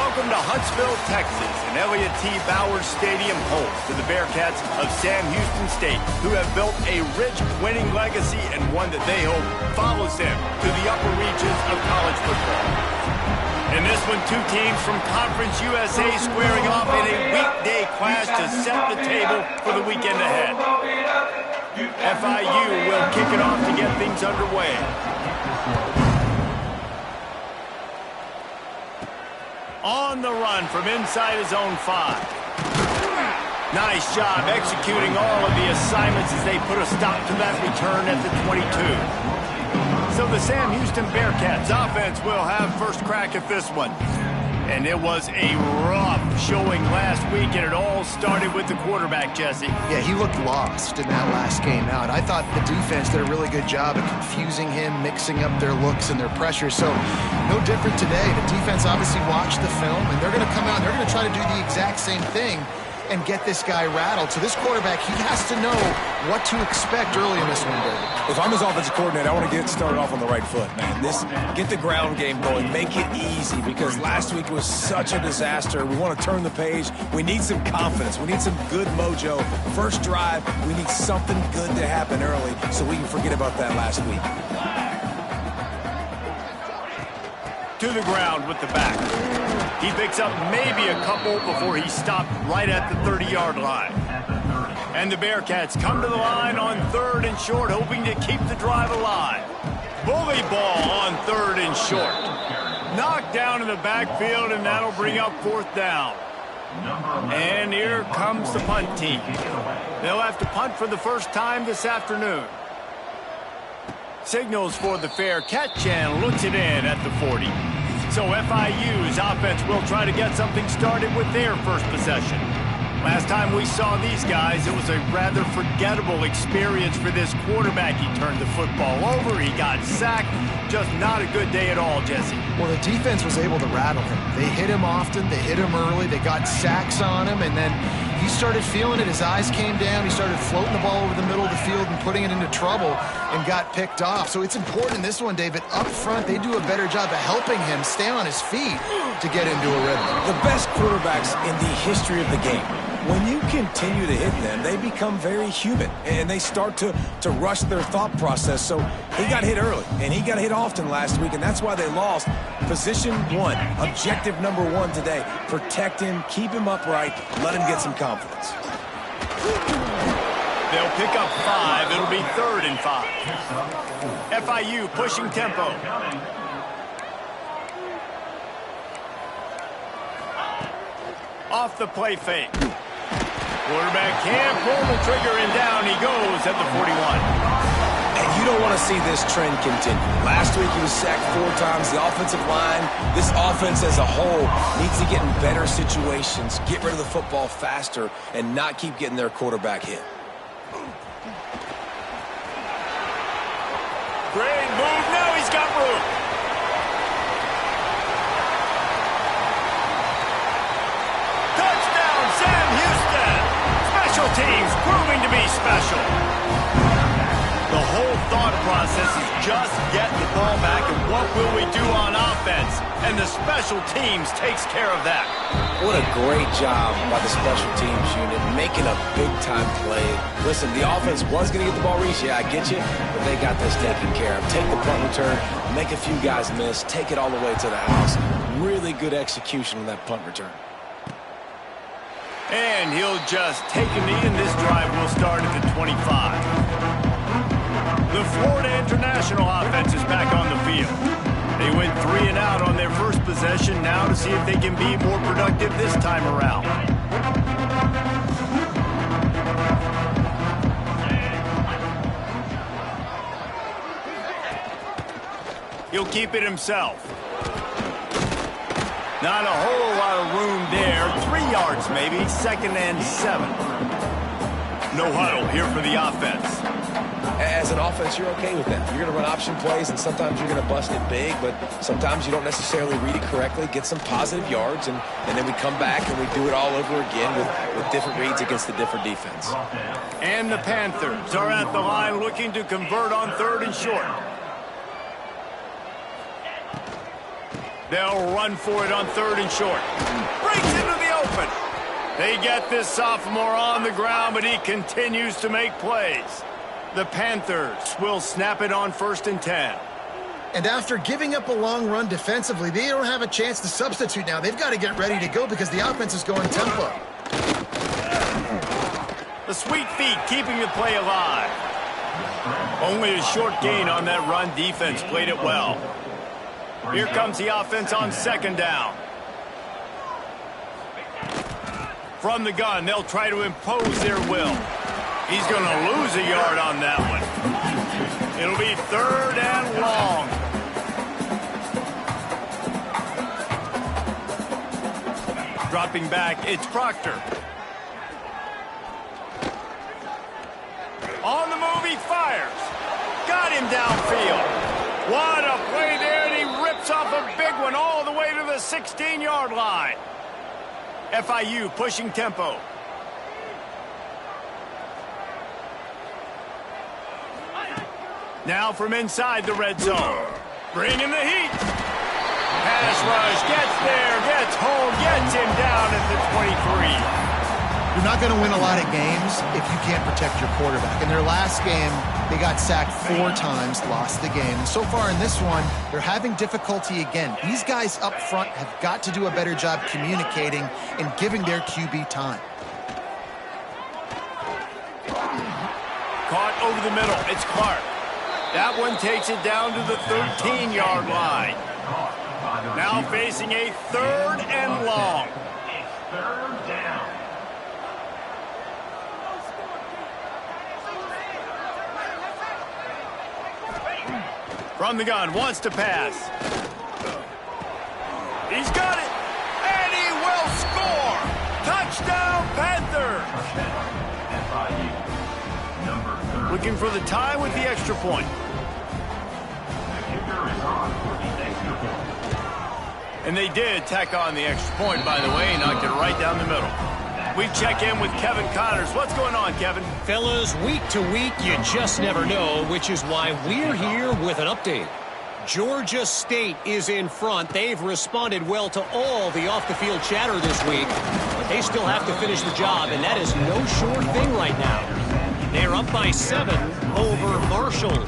Welcome to Huntsville, Texas, and Elliott T. Bowers Stadium host to the Bearcats of Sam Houston State, who have built a rich winning legacy and one that they hope follows them to the upper reaches of college football. In this one, two teams from Conference USA squaring off in a weekday clash to set the table for the weekend ahead. FIU will kick it off to get things underway. On the run from inside his own 5. Nice job executing all of the assignments as they put a stop to that return at the 22. So the Sam Houston Bearcats offense will have first crack at this one. And it was a rough showing last week, and it all started with the quarterback, Jesse. Yeah, he looked lost in that last game out. I thought the defense did a really good job of confusing him, mixing up their looks and their pressure. So no different today. The defense obviously watched the film, and they're going to come out and they're going to try to do the exact same thing and get this guy rattled. So this quarterback, he has to know what to expect early in this one, David. If I'm his offensive coordinator, I want to get started off on the right foot, man. Get the ground game going. Make it easy, because last week was such a disaster. We want to turn the page. We need some confidence. We need some good mojo. First drive, we need something good to happen early so we can forget about that last week. To the ground with the back. He picks up maybe a couple before he stopped right at the 30-yard line. And the Bearcats come to the line on 3rd and short, hoping to keep the drive alive. Bully ball on 3rd and short. Knocked down in the backfield, and that'll bring up 4th down. And here comes the punt team. They'll have to punt for the first time this afternoon. Signals for the fair catch and looks it in at the 40. So FIU's offense will try to get something started with their first possession. Last time we saw these guys, it was a rather forgettable experience for this quarterback. He turned the football over, he got sacked. Just not a good day at all, Jesse. Well, the defense was able to rattle him. They hit him often, they hit him early, they got sacks on him, and then he started feeling it. His eyes came down, he started floating the ball over the middle of the field and putting it into trouble and got picked off. So it's important in this one, David. Up front, they do a better job of helping him stay on his feet to get into a rhythm. The best quarterbacks in the history of the game, when you continue to hit them, they become very human, and they start to rush their thought process. So he got hit early, and he got hit often last week, and that's why they lost. Position 1, objective number 1 today. Protect him, keep him upright, let him get some confidence. They'll pick up 5. It'll be 3rd and 5. FIU pushing tempo. Off the play fake. Quarterback can't pull the trigger, and down he goes at the 41. And you don't want to see this trend continue. Last week he was sacked 4 times. The offensive line, this offense as a whole, needs to get in better situations, get rid of the football faster, and not keep getting their quarterback hit. Great move. Now he's got room. Touchdown, Sam Houston. Special teams proving to be special. The whole thought process is just getting the ball back, and what will we do on offense? And the special teams takes care of that. What a great job by the special teams unit, making a big-time play. Listen, the offense was going to get the ball reached. Yeah, I get you, but they got this taken care of. Take the punt return, make a few guys miss, take it all the way to the house. Really good execution on that punt return. And he'll just take a knee, and this drive will start at the 25. The Florida International offense is back on the field. They went 3 and out on their first possession, now to see if they can be more productive this time around. He'll keep it himself. Not a whole lot of room there. 3 yards maybe, 2nd and 7. No huddle here for the offense. As an offense, you're okay with that. You're going to run option plays, and sometimes you're going to bust it big, but sometimes you don't necessarily read it correctly, get some positive yards, and then we come back and we do it all over again with different reads against the different defense. And the Panthers are at the line looking to convert on 3rd and short. They'll run for it on 3rd and short. Breaks into the open. They get this sophomore on the ground, but he continues to make plays. The Panthers will snap it on 1st and 10. And after giving up a long run defensively, they don't have a chance to substitute now. They've got to get ready to go because the offense is going tempo. The sweet feet keeping the play alive. Only a short gain on that run. Defense played it well. Here comes the offense on 2nd down. From the gun, they'll try to impose their will. He's going to lose a yard on that one. It'll be 3rd and long. Dropping back, it's Proctor. On the move, he fires. Got him downfield. What a play there, and he rips off a big one all the way to the 16-yard line. FIU pushing tempo. Now from inside the red zone. Bringing the heat. Pass rush, gets there, gets home, gets him down at the 23. You're not going to win a lot of games if you can't protect your quarterback. In their last game, they got sacked 4 times, lost the game. And so far in this one, they're having difficulty again. These guys up front have got to do a better job communicating and giving their QB time. Caught over the middle. It's Clark. That one takes it down to the 13-yard line. Now facing a 3rd and long. 3rd down. From the gun, wants to pass. He's got it, and he will score! Touchdown, Panthers! Looking for the tie with the extra point. And they did tack on the extra point, by the way, knocked it right down the middle. We check in with Kevin Connors. What's going on, Kevin? Fellas, week to week, you just never know, which is why we're here with an update. Georgia State is in front. They've responded well to all the off-the-field chatter this week, but they still have to finish the job, and that is no short thing right now. They're up by 7 over Marshall.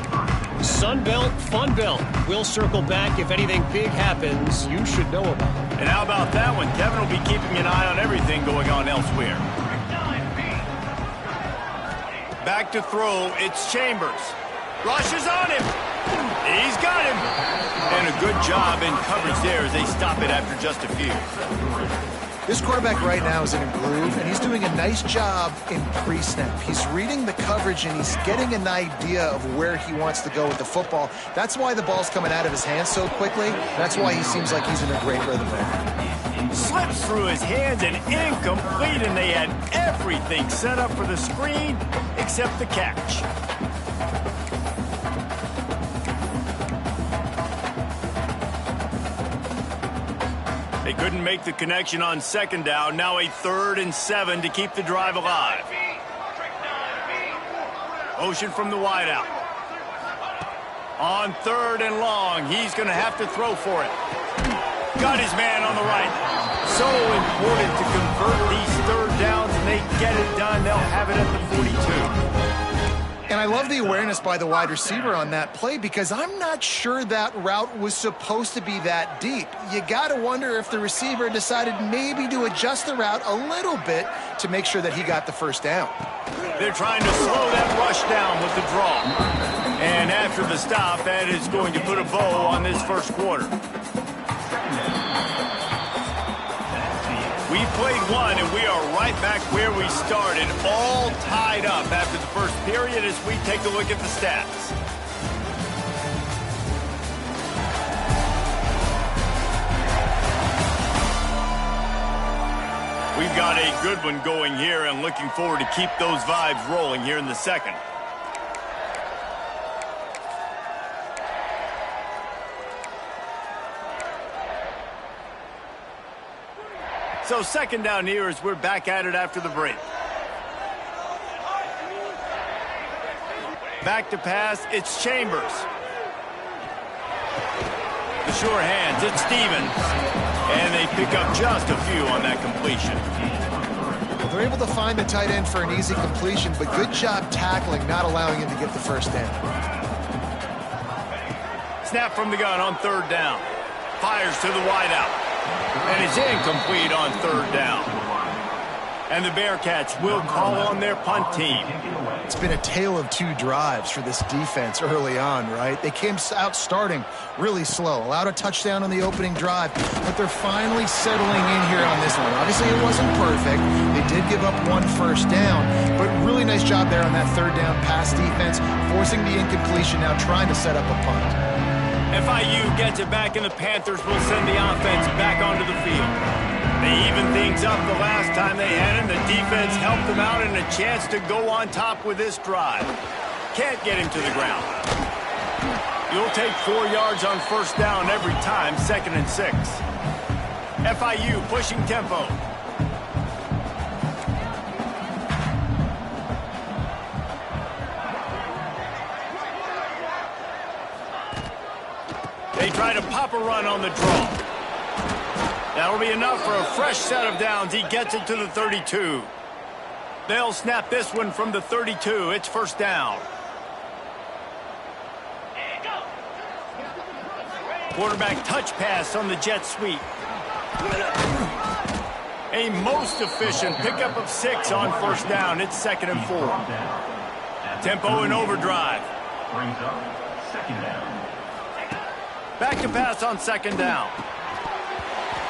Sun Belt, Fun Belt. We'll circle back if anything big happens you should know about. And how about that one? Kevin will be keeping an eye on everything going on elsewhere. Back to throw, it's Chambers. Rushes on him. He's got him. And a good job in coverage there as they stop it after just a few. This quarterback right now is in a groove, and he's doing a nice job in pre-snap. He's reading the coverage, and he's getting an idea of where he wants to go with the football. That's why the ball's coming out of his hands so quickly. That's why he seems like he's in a great rhythm there. Slips through his hands and incomplete, and they had everything set up for the screen except the catch. They couldn't make the connection on 2nd down. Now a 3rd and 7 to keep the drive alive. Motion from the wideout. On 3rd and long, he's going to have to throw for it. Got his man on the right. So important to convert these 3rd downs, and they get it done. They'll have it at the 42. And I love the awareness by the wide receiver on that play because I'm not sure that route was supposed to be that deep. You got to wonder if the receiver decided maybe to adjust the route a little bit to make sure that he got the 1st down. They're trying to slow that rush down with the draw. And after the stop, that is going to put a bow on this 1st quarter. We played one, and we are right back where we started, all tied up after the 1st period as we take a look at the stats. We've got a good one going here and looking forward to keep those vibes rolling here in the 2nd. So 2nd down here as we're back at it after the break. Back to pass, it's Chambers. The sure hands, it's Stevens. And they pick up just a few on that completion. Well, they're able to find the tight end for an easy completion, but good job tackling, not allowing him to get the first down. Snap from the gun on third down. Fires to the wideout. And it's incomplete on third down. And the Bearcats will call on their punt team. It's been a tale of two drives for this defense early on, right? They came out starting really slow, allowed a touchdown on the opening drive, but they're finally settling in here on this one. Obviously, it wasn't perfect. They did give up one first down, but really nice job there on that third down pass defense, forcing the incompletion, now trying to set up a punt. FIU gets it back, and the Panthers will send the offense back onto the field. They evened things up the last time they had him. The defense helped them out and a chance to go on top with this drive. Can't get him to the ground. You'll take 4 yards on first down every time, 2nd and 6. FIU pushing tempo. They try to pop a run on the draw. That'll be enough for a fresh set of downs. He gets it to the 32. They'll snap this one from the 32. It's first down. Quarterback touch pass on the jet sweep. A most efficient pickup of 6 on first down. It's 2nd and 4. Tempo and overdrive. Back to pass on 2nd down.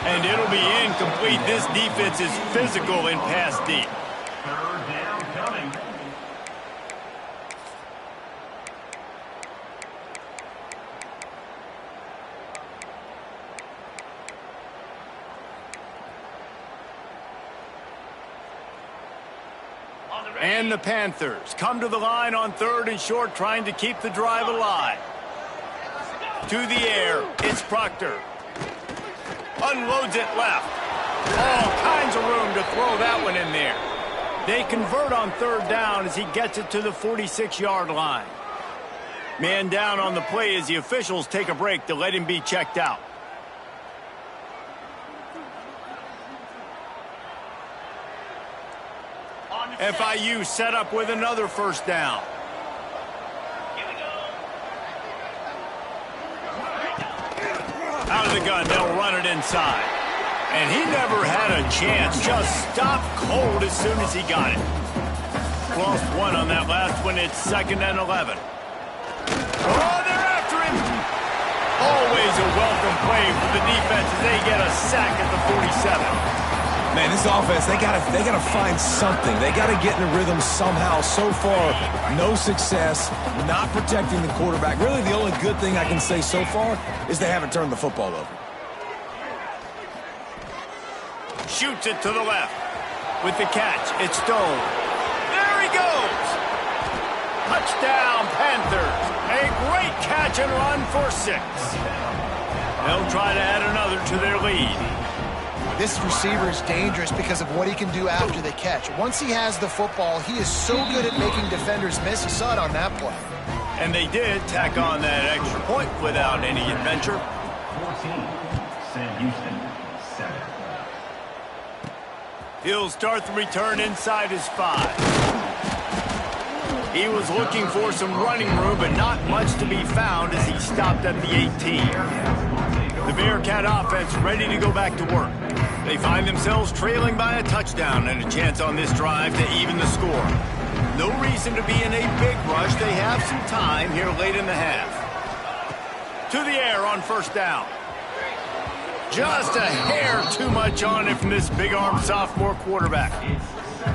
And it'll be incomplete. This defense is physical in pass deep. Third down coming. And the Panthers come to the line on 3rd and short, trying to keep the drive alive. To the air, it's Proctor. Unloads it left. All kinds of room to throw that one in there. They convert on 3rd down as he gets it to the 46-yard line. Man down on the play as the officials take a break to let him be checked out. FIU set up with another first down. Out of the gun, they'll run it inside. And he never had a chance. Just stopped cold as soon as he got it. Lost one on that last one. It's 2nd and 11. Oh, they're after him. Always a welcome play for the defense as they get a sack at the 47. Man, this offense, they gotta find something. They gotta get in a rhythm somehow. So far, no success, not protecting the quarterback. Really, the only good thing I can say so far is they haven't turned the football over. Shoots it to the left. With the catch, it's Stone. There he goes. Touchdown, Panthers. A great catch and run for 6. They'll try to add another to their lead. This receiver is dangerous because of what he can do after the catch. Once he has the football, he is so good at making defenders miss. You saw it on that play. And they did tack on that extra point without any adventure. 14, Sam Houston, 7. He'll start the return inside his 5. He was looking for some running room, but not much to be found as he stopped at the 18. The Bearcat offense ready to go back to work. They find themselves trailing by a touchdown and a chance on this drive to even the score. No reason to be in a big rush. They have some time here late in the half. To the air on first down. Just a hair too much on it from this big-armed sophomore quarterback.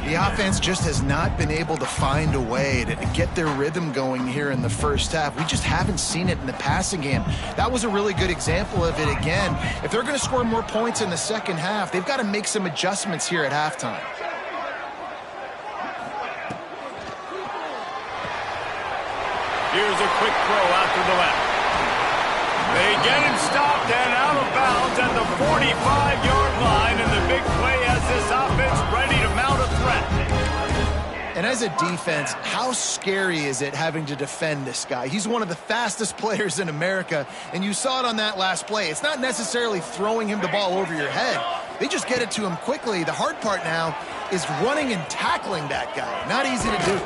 The offense just has not been able to find a way to get their rhythm going here in the first half. We just haven't seen it in the passing game. That was a really good example of it again. If they're going to score more points in the second half, they've got to make some adjustments here at halftime. Here's a quick throw out to the left. They get him stopped and out of bounds at the 45-yard line, and the big play has this offense ready to mount a threat. And as a defense, how scary is it having to defend this guy? He's one of the fastest players in America, and you saw it on that last play. It's not necessarily throwing him the ball over your head. They just get it to him quickly. The hard part now is running and tackling that guy. Not easy to do.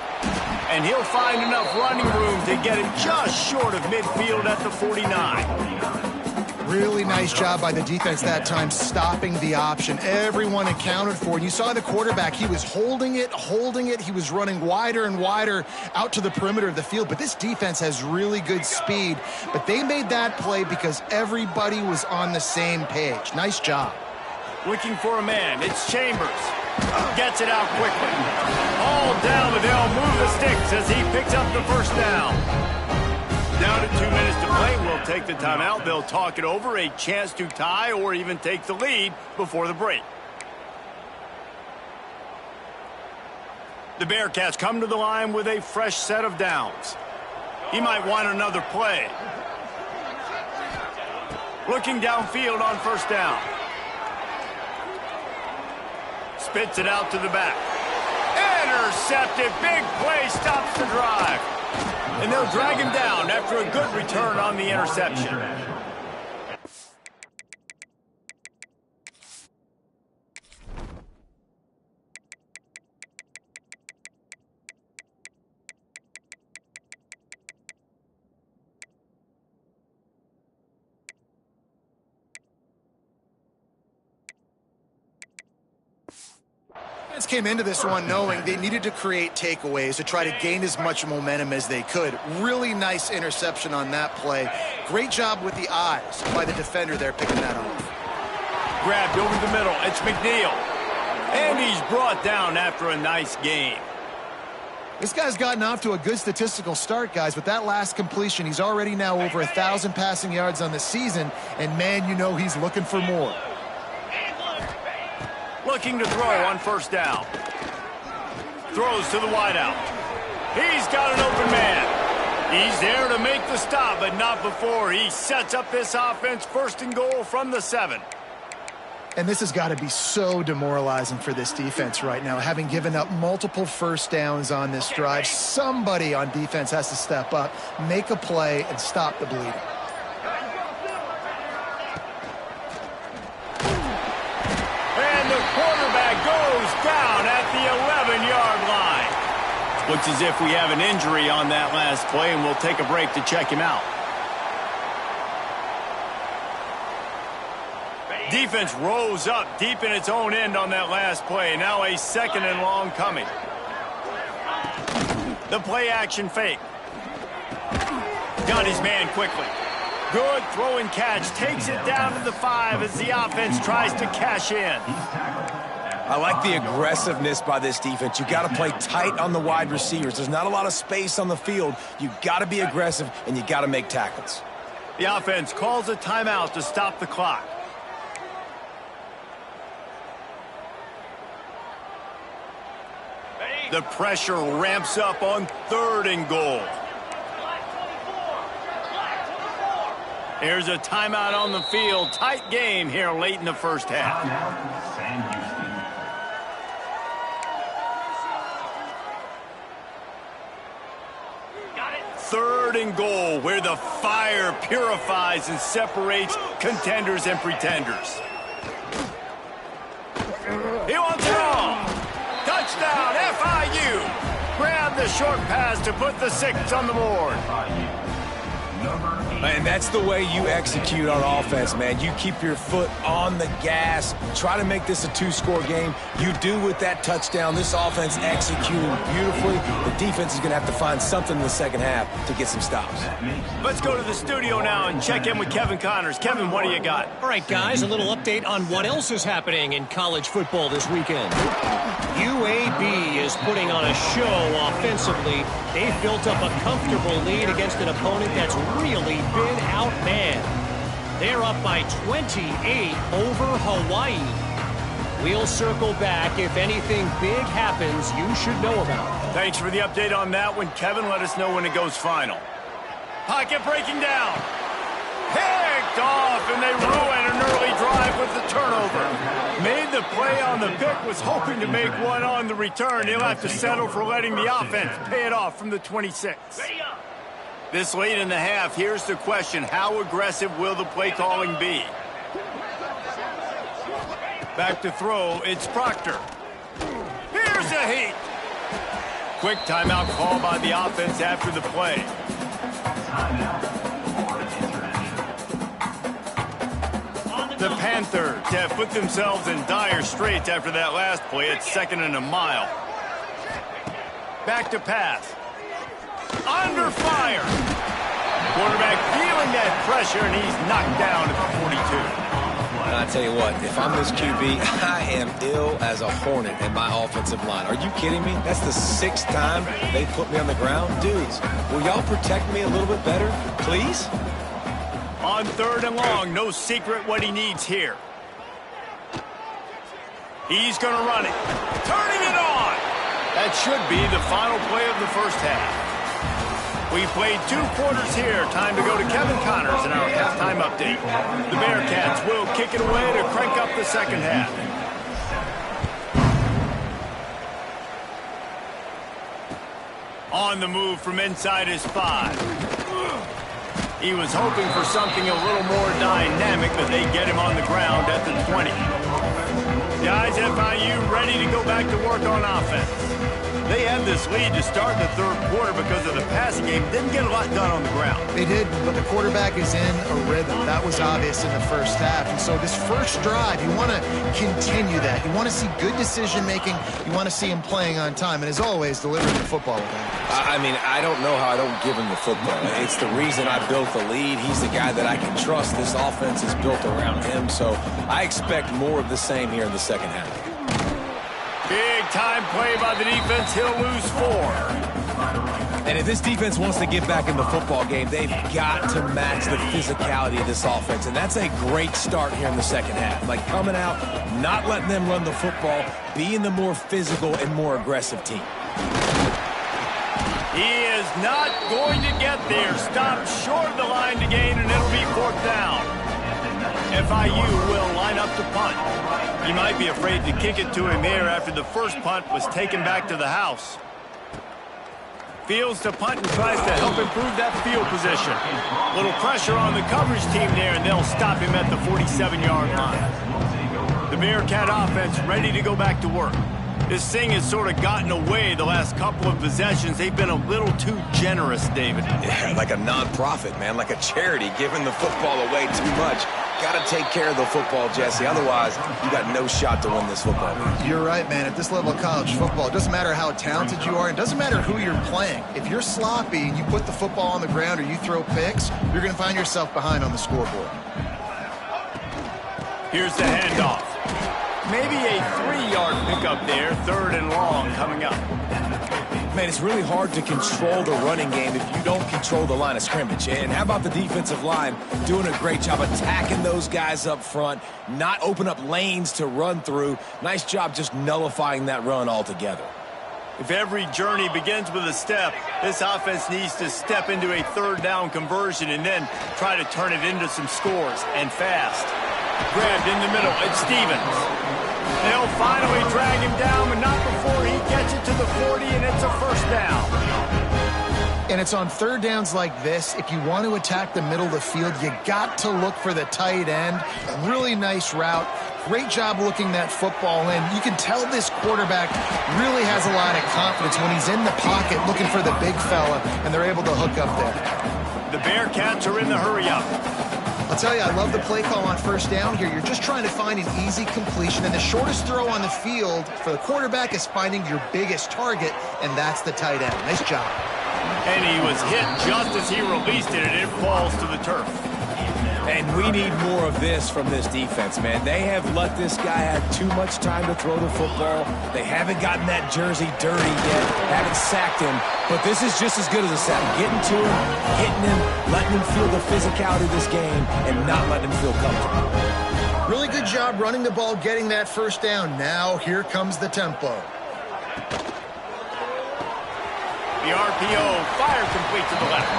And he'll find enough running room to get it just short of midfield at the 49. Really nice job by the defense that time, stopping the option. Everyone accounted for. And you saw the quarterback. He was holding it. He was running wider and wider out to the perimeter of the field. But this defense has really good speed. But they made that play because everybody was on the same page. Nice job. Looking for a man. It's Chambers. Gets it out quickly. All down, but they'll move the sticks as he picks up the first down. Down to 2 minutes to play. We'll take the timeout. They'll talk it over. A chance to tie or even take the lead before the break. The Bearcats come to the line with a fresh set of downs. He might want another play. Looking downfield on first down. Spits it out to the back. Intercepted. Big play stops the drive. And they'll drag him down after a good return on the interception. Came into this one knowing they needed to create takeaways to try to gain as much momentum as they could. Really nice interception on that play. Great job with the eyes by the defender there picking that off. Grabbed over the middle. It's McNeil. And he's brought down after a nice game. This guy's gotten off to a good statistical start, guys. With that last completion, he's already now over 1,000 passing yards on the season. And, man, you know he's looking for more. Looking to throw on first down. Throws to the wideout. He's got an open man. He's there to make the stop, but not before he sets up this offense. First and goal from the 7. And this has got to be so demoralizing for this defense right now, having given up multiple first downs on this drive. Somebody on defense has to step up, make a play, and stop the bleeding. Goes down at the 11-yard line. Looks as if we have an injury on that last play, and we'll take a break to check him out. Defense rose up deep in its own end on that last play. Now a second and long coming. The play action fake. Got his man quickly. Good throw and catch. Takes it down to the 5 as the offense tries to cash in. I like the aggressiveness by this defense. You got to play tight on the wide receivers. There's not a lot of space on the field. You got to be aggressive, and you got to make tackles. The offense calls a timeout to stop the clock. The pressure ramps up on 3rd and goal. Here's a timeout on the field. Tight game here late in the first half. Third and goal, where the fire purifies and separates contenders and pretenders. He wants it all. Touchdown, FIU. Grab the short pass to put the 6 on the board. And that's the way you execute on offense, man. You keep your foot on the gas. Try to make this a 2-score game. You do with that touchdown. This offense executing beautifully. The defense is going to have to find something in the second half to get some stops. Let's go to the studio now and check in with Kevin Connors. Kevin, what do you got? All right, guys, a little update on what else is happening in college football this weekend. UAB is putting on a show offensively. They've built up a comfortable lead against an opponent that's really been outmanned. They're up by 28 over Hawaii. We'll circle back if anything big happens you should know about. Thanks for the update on that one, Kevin. Let us know when it goes final. Pocket breaking down. Picked off, and they ruin an early drive with the turnover. Made the play on the pick, was hoping to make one on the return. He'll have to settle for letting the offense pay it off from the 26. This late in the half, here's the question. How aggressive will the play calling be? Back to throw, it's Proctor. Here's a heat. Quick timeout call by the offense after the play. The Panthers have put themselves in dire straits after that last play. It's 2nd and a mile. Back to pass. Under fire. Quarterback feeling that pressure, and he's knocked down at the 42. And I tell you what, if I'm this QB, I am ill as a hornet in my offensive line. Are you kidding me? That's the 6th time they put me on the ground. Dudes, will y'all protect me a little bit better, please? On 3rd and long, no secret what he needs here. He's going to run it. Turning it on. That should be the final play of the first half. We played 2 quarters here. Time to go to Kevin Connors in our halftime update. The Bearcats will kick it away to crank up the second half. On the move from inside his 5. He was hoping for something a little more dynamic, but they get him on the ground at the 20. Guys, FIU ready to go back to work on offense. They had this lead to start the 3rd quarter because of the passing game. Didn't get a lot done on the ground. They did, but the quarterback is in a rhythm. That was obvious in the first half. And so this first drive, you want to continue that. You want to see good decision-making. You want to see him playing on time. And as always, delivering the football. I mean, I don't know how I don't give him the football. It's the reason I built the lead. He's the guy that I can trust. This offense is built around him. So I expect more of the same here in the second half. Big-time play by the defense. He'll lose 4. And if this defense wants to get back in the football game, they've got to match the physicality of this offense. And that's a great start here in the second half. Like coming out, not letting them run the football, being the more physical and more aggressive team. He is not going to get there. Stopped short of the line to gain, and it'll be 4th down. FIU will line up to punt. He might be afraid to kick it to him here after the first punt was taken back to the house. Fields to punt and tries to help improve that field position. Little pressure on the coverage team there, and they'll stop him at the 47-yard line. The Bearcat offense ready to go back to work. This thing has sort of gotten away the last couple of possessions. They've been a little too generous, David. Yeah, like a non-profit, man, like a charity, giving the football away too much. Got to take care of the football, Jesse. Otherwise, you got no shot to win this football game. You're right, man. At this level of college football, it doesn't matter how talented you are. It doesn't matter who you're playing. If you're sloppy and you put the football on the ground or you throw picks, you're going to find yourself behind on the scoreboard. Here's the handoff. Maybe a 3-yard pickup there. 3rd and long coming up. Man, it's really hard to control the running game if you don't control the line of scrimmage. And how about the defensive line doing a great job attacking those guys up front, not open up lanes to run through. Nice job just nullifying that run altogether. If every journey begins with a step, this offense needs to step into a 3rd down conversion and then try to turn it into some scores, and fast. Grabbed in the middle, it's Stevens. They'll finally drag him down, but not before he gets it to the 40, and it's a 1st down. And it's on 3rd downs like this. If you want to attack the middle of the field, you got to look for the tight end. Really nice route. Great job looking that football in. You can tell this quarterback really has a lot of confidence when he's in the pocket looking for the big fella, and they're able to hook up there. The Bearcats are in the hurry-up. I'll tell you, I love the play call on 1st down here. You're just trying to find an easy completion, and the shortest throw on the field for the quarterback is finding your biggest target, and that's the tight end. Nice job. And he was hit just as he released it, and it falls to the turf. And we need more of this from this defense, man. They have let this guy have too much time to throw the football. They haven't gotten that jersey dirty yet, haven't sacked him. But this is just as good as a sack. Getting to him, hitting him, letting him feel the physicality of this game, and not letting him feel comfortable. Really good job running the ball, getting that 1st down. Now here comes the tempo. The RPO, fire complete to the left.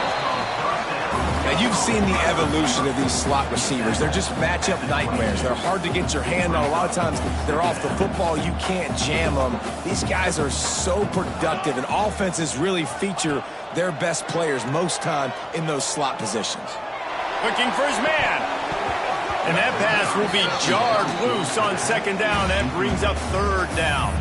They You've seen the evolution of these slot receivers. They're just matchup nightmares. They're hard to get your hand on. A lot of times they're off the football. You can't jam them. These guys are so productive, and offenses really feature their best players most time in those slot positions. Looking for his man. And that pass will be jarred loose on second down. That brings up third down.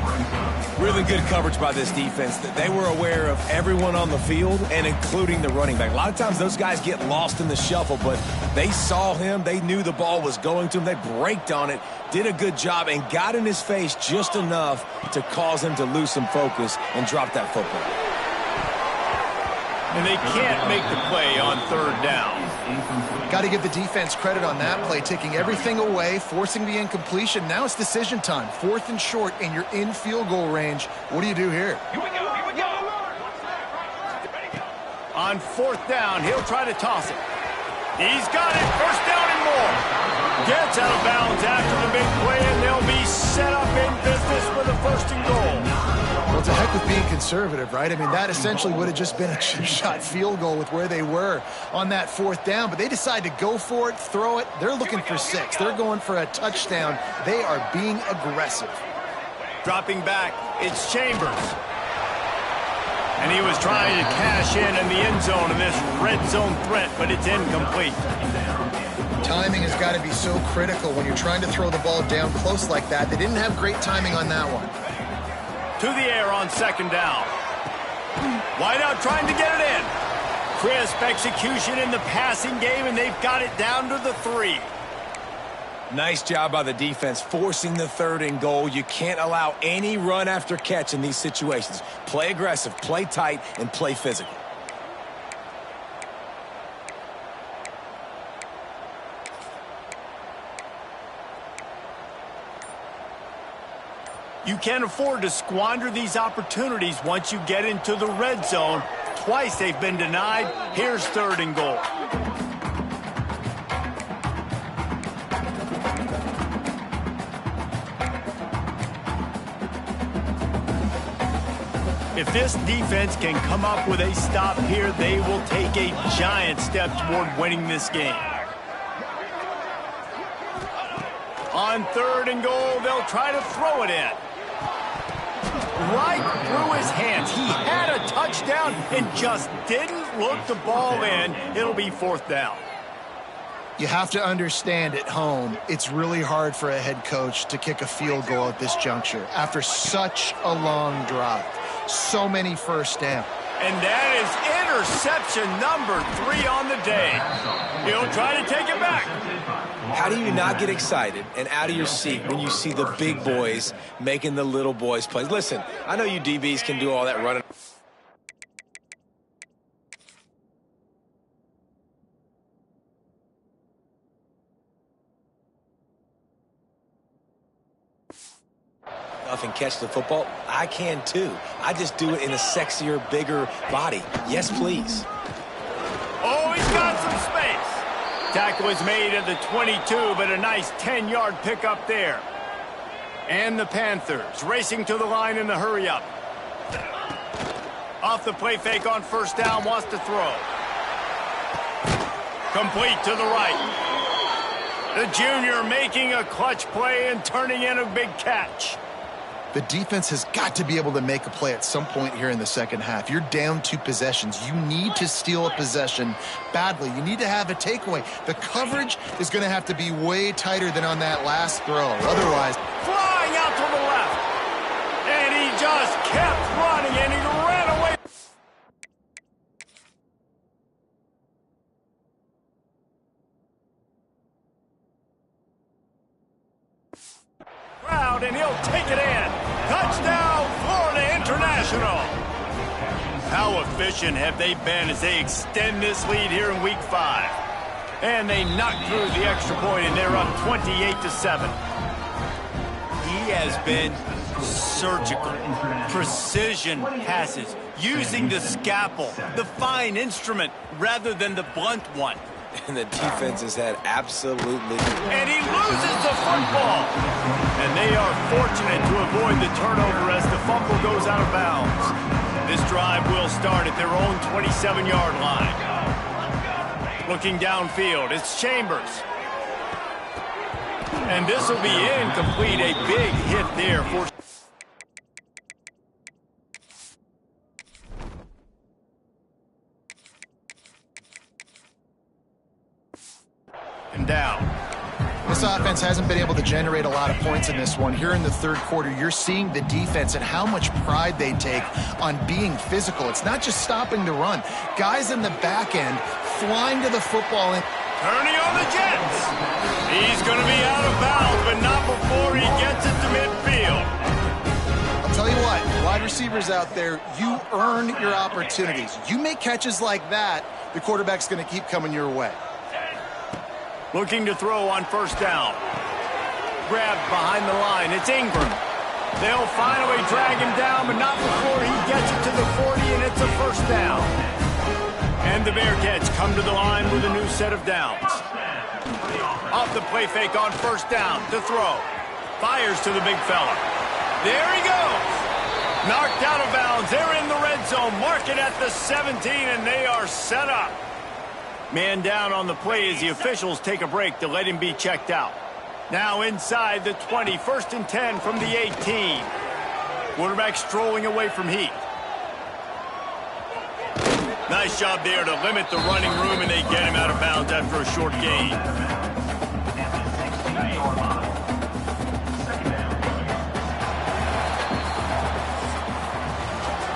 Really good coverage by this defense. They were aware of everyone on the field, and including the running back. A lot of times those guys get lost in the shuffle, but they saw him. They knew the ball was going to him. They braked on it, did a good job, and got in his face just enough to cause him to lose some focus and drop that football. And they can't make the play on third down. Got to give the defense credit on that play, taking everything away, forcing the incompletion. Now it's decision time. 4th and short, and you're in field goal range. What do you do here? Here we go. On 4th down, he'll try to toss it. He's got it. 1st down and more. Gets out of bounds after the big play, and they'll be set up in business with a 1st and goal. Well, to heck with being conservative, right? I mean, that essentially would have just been a chip-shot field goal with where they were on that 4th down, but they decide to go for it, throw it. They're looking for 6. They're going for a touchdown. They are being aggressive. Dropping back, it's Chambers. And he was trying to cash in the end zone in this red zone threat, but it's incomplete. Timing has got to be so critical when you're trying to throw the ball down close like that. They didn't have great timing on that one. To the air on 2nd down. Wide out trying to get it in. Crisp execution in the passing game, and they've got it down to the 3. Nice job by the defense forcing the 3rd and goal. You can't allow any run after catch in these situations. Play aggressive, play tight, and play physical. You can't afford to squander these opportunities once you get into the red zone. Twice they've been denied. Here's 3rd and goal. If this defense can come up with a stop here, they will take a giant step toward winning this game. On 3rd and goal, they'll try to throw it in. Right through his hands. He had a touchdown and just didn't look the ball in. It'll be 4th down. You have to understand at home, it's really hard for a head coach to kick a field goal at this juncture after such a long drive. So many 1st down. And that is interception number 3 on the day. He'll try to take it back. How do you not get excited and out of your seat when you see the big boys making the little boys plays? Listen, I know you DBs can do all that running. And catch the football. I can too. I just do it in a sexier, bigger body. Yes, please. Oh, he's got some space. Tackle is made at the 22, but a nice 10-yard pickup there. And the Panthers racing to the line in the hurry-up. Off the play fake on 1st down, wants to throw. Complete to the right. The junior making a clutch play and turning in a big catch. The defense has got to be able to make a play at some point here in the 2nd half. You're down 2 possessions. You need to steal a possession badly. You need to have a takeaway. The coverage is going to have to be way tighter than on that last throw. Otherwise, flying out to the left. And he just kept running, and he ran away. Crowd, and he'll take it in. Touchdown, Florida International. How efficient have they been as they extend this lead here in Week 5? And they knock through the extra point, and they're up 28-7. He has been surgical, precision passes, using the scalpel, the fine instrument, rather than the blunt one. And the defense has had absolutely... And he loses the football. And they are fortunate to avoid the turnover as the fumble goes out of bounds. This drive will start at their own 27-yard line. Looking downfield, it's Chambers. And this will be incomplete. A big hit there for... And down. This offense hasn't been able to generate a lot of points in this one. Here in the third quarter, you're seeing the defense and how much pride they take on being physical. It's not just stopping the run. Guys in the back end flying to the football and turning on the Jets. He's going to be out of bounds, but not before he gets it to midfield. I'll tell you what, wide receivers out there, you earn your opportunities. You make catches like that, the quarterback's going to keep coming your way. Looking to throw on first down. Grabbed behind the line. It's Ingram. They'll finally drag him down, but not before he gets it to the 40, and it's a first down. And the Bearcats come to the line with a new set of downs. Off the play fake on first down to throw. Fires to the big fella. There he goes. Knocked out of bounds. They're in the red zone. Mark it at the 17, and they are set up. Man down on the play as the officials take a break to let him be checked out. Now inside the 20, 1st and 10 from the 18. Quarterback strolling away from Heat. Nice job there to limit the running room, and they get him out of bounds after a short gain.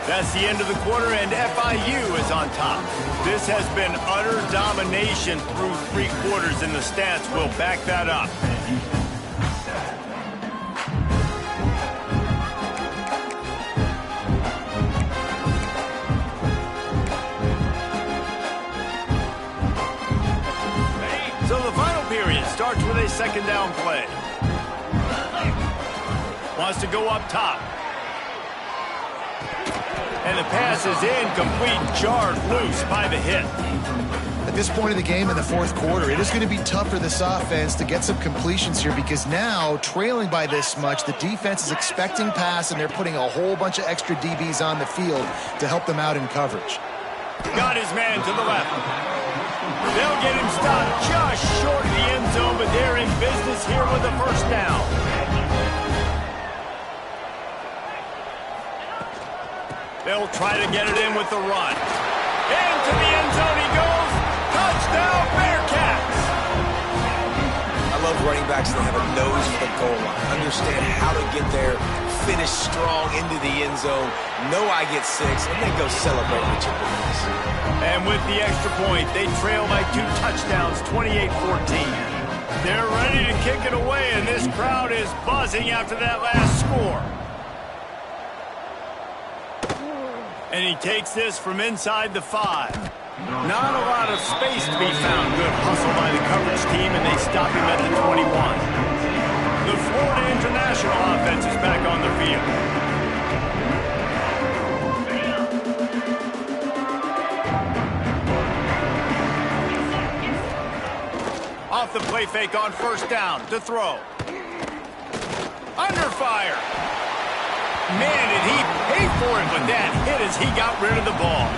That's the end of the quarter, and FIU is on top. This has been utter domination through 3 quarters, and the stats will back that up. So the final period starts with a second down play. Wants to go up top. And the pass is incomplete, jarred loose by the hit. At this point of the game in the fourth quarter, it is going to be tough for this offense to get some completions here because now, trailing by this much, the defense is expecting pass, and they're putting a whole bunch of extra DBs on the field to help them out in coverage. Got his man to the left. They'll get him stopped just short of the end zone, but they're in business here with a first down. They'll try to get it in with the run. Into the end zone he goes. Touchdown, Bearcats! I love running backs that have a nose for the goal line. Understand how to get there, finish strong into the end zone, know I get 6, and then go celebrate with your boys. And with the extra point, they trail by 2 touchdowns, 28-14. They're ready to kick it away, and this crowd is buzzing after that last score. And he takes this from inside the 5. Not a lot of space to be found. Good hustle by the coverage team, and they stop him at the 21. The Florida International offense is back on the field. Off the play fake on first down to throw. Under fire. Man, did he pay for it with that hit as he got rid of the ball.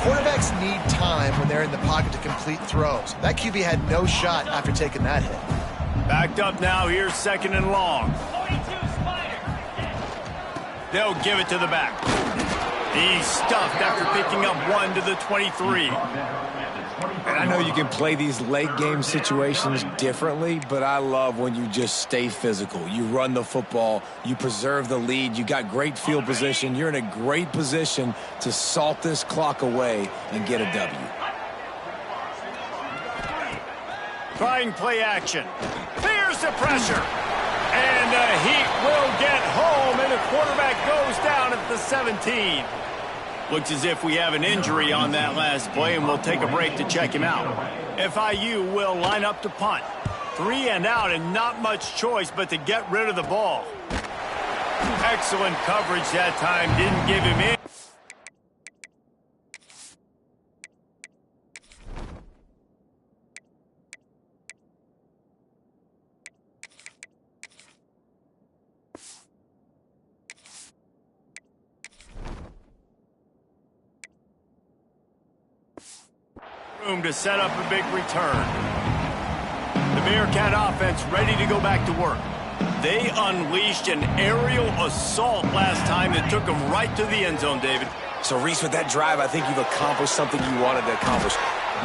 Quarterbacks need time when they're in the pocket to complete throws. That QB had no shot after taking that hit. Backed up now, here's 2nd and long. They'll give it to the back. He's stuffed after picking up 1 to the 23. And I know you can play these late game situations differently, but I love when you just stay physical. You run the football, you preserve the lead, you got great field position, you're in a great position to salt this clock away and get a W. Trying play action. Fears the pressure. And the Heat will get home, and the quarterback goes down at the 17. Looks as if we have an injury on that last play, and we'll take a break to check him out. FIU will line up to punt. 3 and out, and not much choice but to get rid of the ball. Excellent coverage that time. Didn't give him in. to set up a big return. The Bearcat offense ready to go back to work. They unleashed an aerial assault last time that took them right to the end zone, David. So, Reese, with that drive, I think you've accomplished something you wanted to accomplish.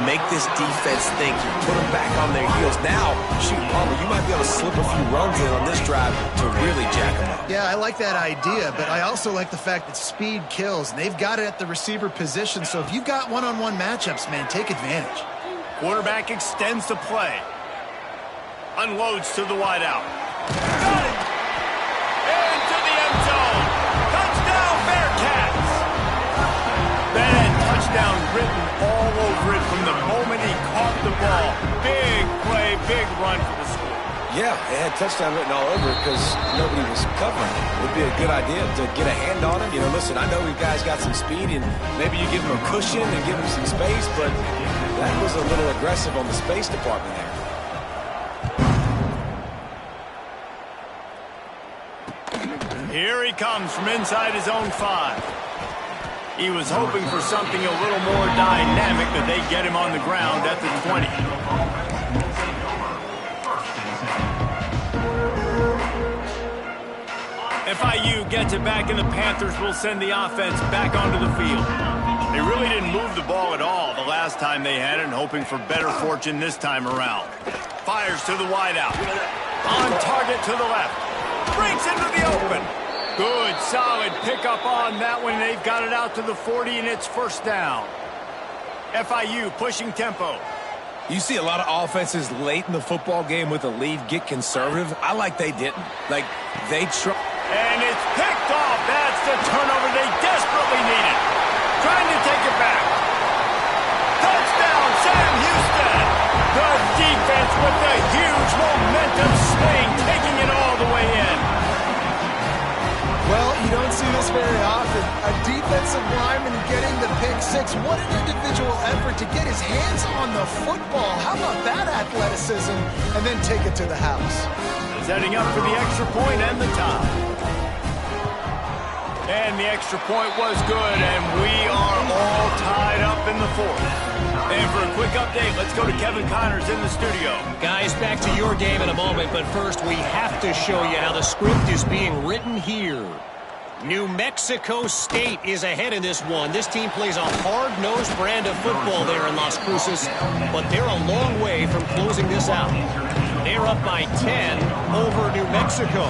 Make this defense think. You put them back on their heels. Now, shoot, Palmer, you might be able to slip a few runs in on this drive to really jack them up. Yeah, I like that idea, but I also like the fact that speed kills, and they've got it at the receiver position. So if you've got one-on-one matchups, man, take advantage. Quarterback extends the play. Unloads to the wideout. Got it! Into the end zone. Touchdown, Bearcats! That touchdown written all over it from the moment he caught the ball. Big play, big run for the score. Yeah, it had touchdown written all over it because nobody was covering. It would be a good idea to get a hand on him. You know, listen, I know you guys got some speed, and maybe you give him a cushion and give him some space, but that was a little aggressive on the space department there. Here he comes from inside his own 5. He was hoping for something a little more dynamic, but they get him on the ground at the 20. FIU gets it back, and the Panthers will send the offense back onto the field. They really didn't move the ball at all the last time they had it, hoping for better fortune this time around. Fires to the wideout. On target to the left. Breaks into the open. Good, solid pickup on that one. They've got it out to the 40, and it's first down. FIU pushing tempo. You see a lot of offenses late in the football game with a lead get conservative. I like they didn't. Like, they try. And it's picked off. That's the turnover they desperately needed. Trying to take it back. Touchdown, Sam Houston. The defense with the huge momentum swing, taking it all the way in. Well, you don't see this very often. A defensive lineman getting the pick 6. What an individual effort to get his hands on the football. How about that athleticism? And then take it to the house. Setting up for the extra point and the tie. And the extra point was good, and we are all tied up in the 4th. And for a quick update, let's go to Kevin Connors in the studio. Guys, back to your game in a moment, but first we have to show you how the script is being written here. New Mexico State is ahead in this one. This team plays a hard-nosed brand of football there in Las Cruces, but they're a long way from closing this out. They're up by 10 over New Mexico.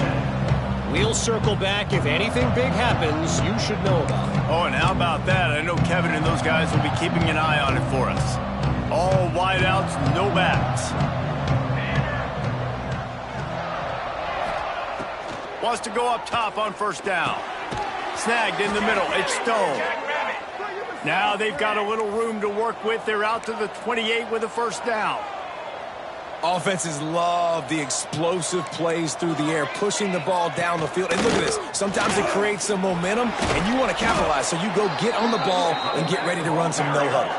We'll circle back. If anything big happens, you should know about it. Oh, and how about that? I know Kevin and those guys will be keeping an eye on it for us. All wideouts, no backs. Wants to go up top on first down. Snagged in the middle. It's Stone. Now they've got a little room to work with. They're out to the 28 with a first down. Offenses love the explosive plays through the air, pushing the ball down the field. And look at this. Sometimes it creates some momentum, and you want to capitalize. So you go get on the ball and get ready to run some no-huddle.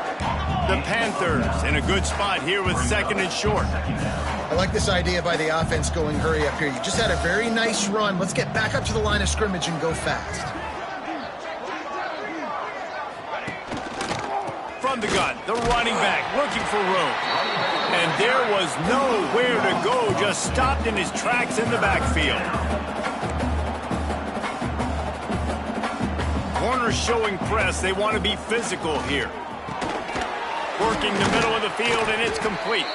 The Panthers in a good spot here with 2nd and short. I like this idea by the offense going hurry up here. You just had a very nice run. Let's get back up to the line of scrimmage and go fast. From the gun, the running back looking for room. And there was nowhere to go, just stopped in his tracks in the backfield. Corners showing press. They want to be physical here. Working the middle of the field, and it's complete.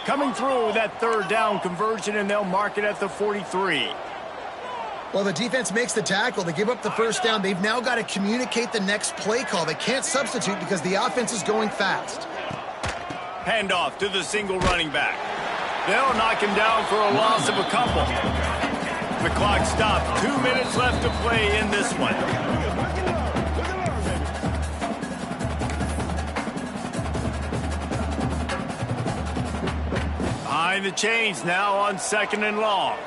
Coming through that 3rd down conversion, and they'll mark it at the 43. Well, the defense makes the tackle. They give up the first down. They've now got to communicate the next play call. They can't substitute because the offense is going fast. Handoff to the single running back. They'll knock him down for a loss of a couple. The clock stopped. 2 minutes left to play in this one. Behind the chains now on 2nd and long.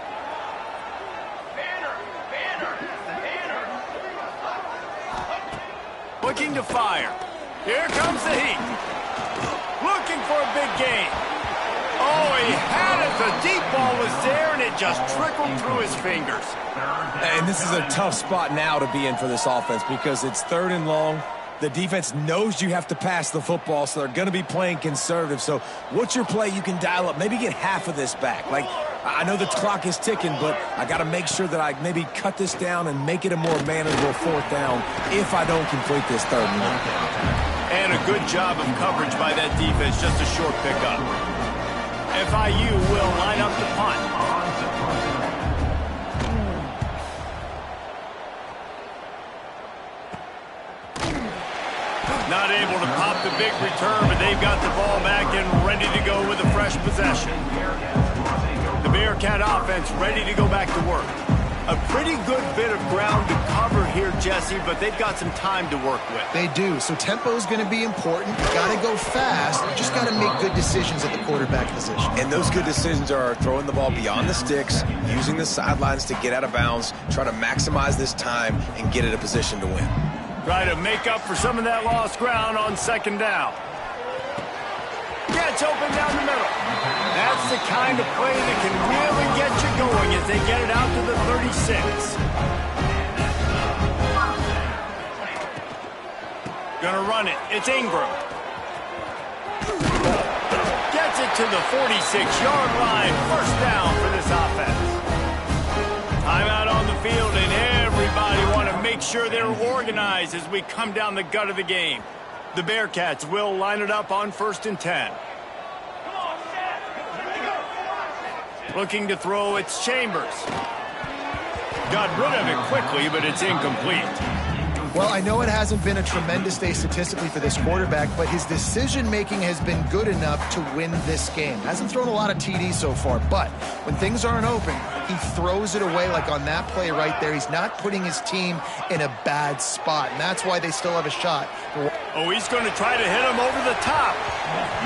Looking to fire. Here comes the heat. Looking for a big gain. Oh, he had it. The deep ball was there, and it just trickled through his fingers. And this is a tough spot now to be in for this offense because it's 3rd and long. The defense knows you have to pass the football, so they're going to be playing conservative. So what's your play you can dial up? Maybe get half of this back. Like, I know the clock is ticking, but I got to make sure that I maybe cut this down and make it a more manageable fourth down if I don't complete this third and long. And a good job of coverage by that defense, just a short pickup. FIU will line up the punt. Not able to pop the big return, but they've got the ball back and ready to go with a fresh possession. The Bearcat offense ready to go back to work. A pretty good bit of ground to cover here, Jesse, but they've got some time to work with. They do, so tempo is going to be important. You got to go fast. You just got to make good decisions at the quarterback position. And those good decisions are throwing the ball beyond the sticks, using the sidelines to get out of bounds, try to maximize this time and get in a position to win. Try to make up for some of that lost ground on second down. Gets open down the middle. That's the kind of play that can really get you going as they get it out to the 36. Gonna run it. It's Ingram. Gets it to the 46-yard line. First down for this offense. Timeout on the field, and everybody want to make sure they're organized as we come down the gut of the game. The Bearcats will line it up on 1st and 10. Looking to throw, it's Chambers. Got rid of it quickly, but it's incomplete. Well, I know it hasn't been a tremendous day statistically for this quarterback, but his decision-making has been good enough to win this game. Hasn't thrown a lot of TDs so far, but when things aren't open, he throws it away like on that play right there. He's not putting his team in a bad spot, and that's why they still have a shot. Oh, he's going to try to hit him over the top.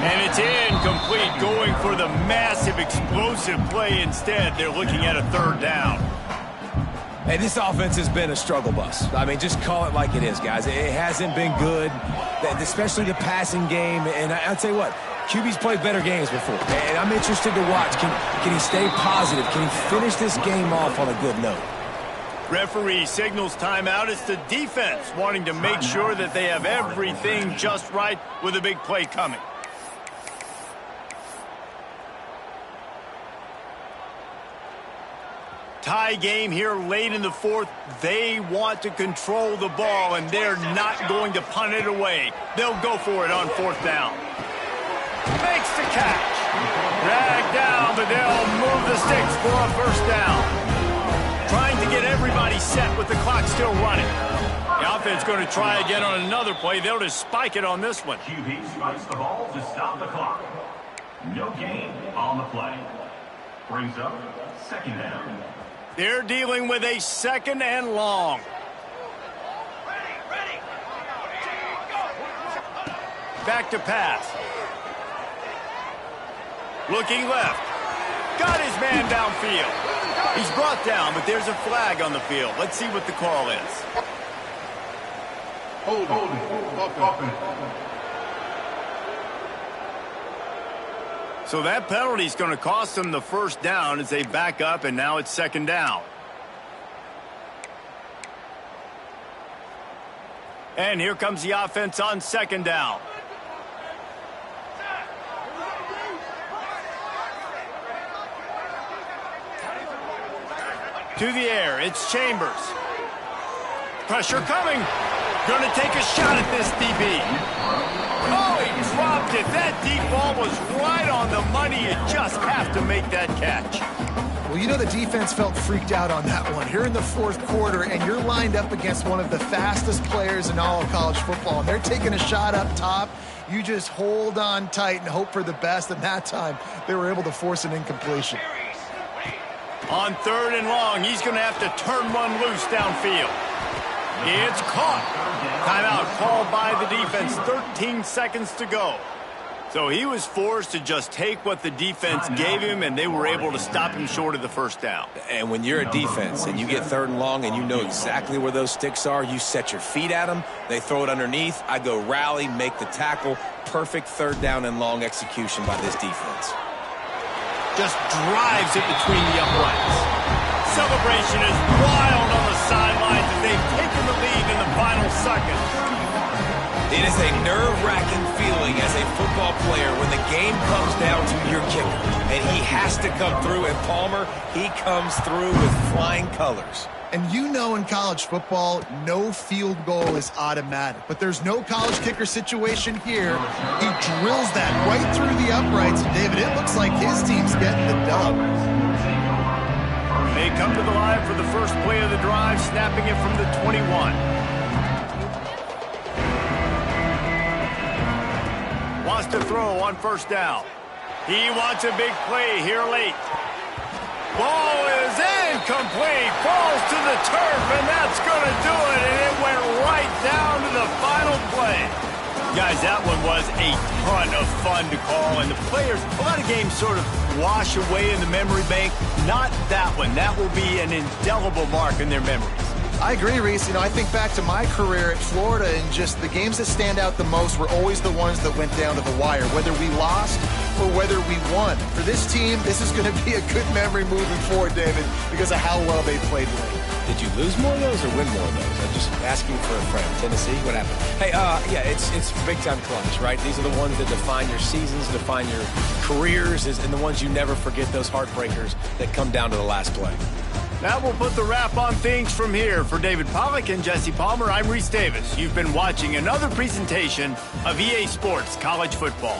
And it's incomplete, going for the massive explosive play instead. They're looking at a third down. Hey, this offense has been a struggle bus. I mean, just call it like it is, guys. It hasn't been good, especially the passing game. And I'll tell you what, QB's played better games before. And I'm interested to watch. Can he stay positive? Can he finish this game off on a good note? Referee signals timeout. It's the defense wanting to make sure that they have everything just right with a big play coming. Tie game here late in the fourth. They want to control the ball, and they're not going to punt it away. They'll go for it on 4th down. Makes the catch. Dragged down, but they'll move the sticks for a first down. Trying to get everybody set with the clock still running. The offense going to try again on another play. They'll just spike it on this one. QB spikes the ball to stop the clock. No gain on the play. Brings up 2nd down. They're dealing with a 2nd and long. Back to pass. Looking left. Got his man downfield. He's brought down, but there's a flag on the field. Let's see what the call is. So that penalty is going to cost them the first down as they back up, and now it's 2nd down. And here comes the offense on 2nd down. To the air, it's Chambers. Pressure coming. Going to take a shot at this DB. Oh, he dropped it. That deep ball was right on the money. You just have to make that catch. Well, you know the defense felt freaked out on that one. Here in the 4th quarter, and you're lined up against one of the fastest players in all of college football, and they're taking a shot up top. You just hold on tight and hope for the best, and that time they were able to force an incompletion. On 3rd and long, he's going to have to turn one loose downfield. It's caught. Timeout called by the defense. 13 seconds to go. So he was forced to just take what the defense gave him, and they were able to stop him short of the first down. And when you're a defense and you get 3rd and long and you know exactly where those sticks are, you set your feet at them, they throw it underneath, I go rally, make the tackle. Perfect 3rd down and long execution by this defense. Just drives it between the uprights. Celebration is wild on the sidelines as they've taken the lead in the final seconds. It is a nerve-wracking feeling as a football player when the game comes down to your kicker. And he has to come through. And Palmer, he comes through with flying colors. And you know in college football, no field goal is automatic. But there's no college kicker situation here. He drills that right through the uprights. And David, it looks like his team's getting the dub. They come to the line for the first play of the drive, snapping it from the 21. Wants to throw on first down. He wants a big play here late. Ball is incomplete. Falls to the turf, and that's going to do it. And it went right down to the final play. Guys, that one was a ton of fun to call. And the players, a lot of games sort of wash away in the memory bank. Not that one. That will be an indelible mark in their memories. I agree, Reese. You know, I think back to my career at Florida, and just the games that stand out the most were always the ones that went down to the wire, whether we lost or whether we won. For this team, this is going to be a good memory moving forward, David, because of how well they played late. Did you lose more of those or win more of those? I'm just asking for a friend. Tennessee, what happened? Hey, yeah, it's big-time clutch, right? These are the ones that define your seasons, define your careers, and the ones you never forget, those heartbreakers that come down to the last play. That will put the wrap on things from here. For David Pollack and Jesse Palmer, I'm Reese Davis. You've been watching another presentation of EA Sports College Football.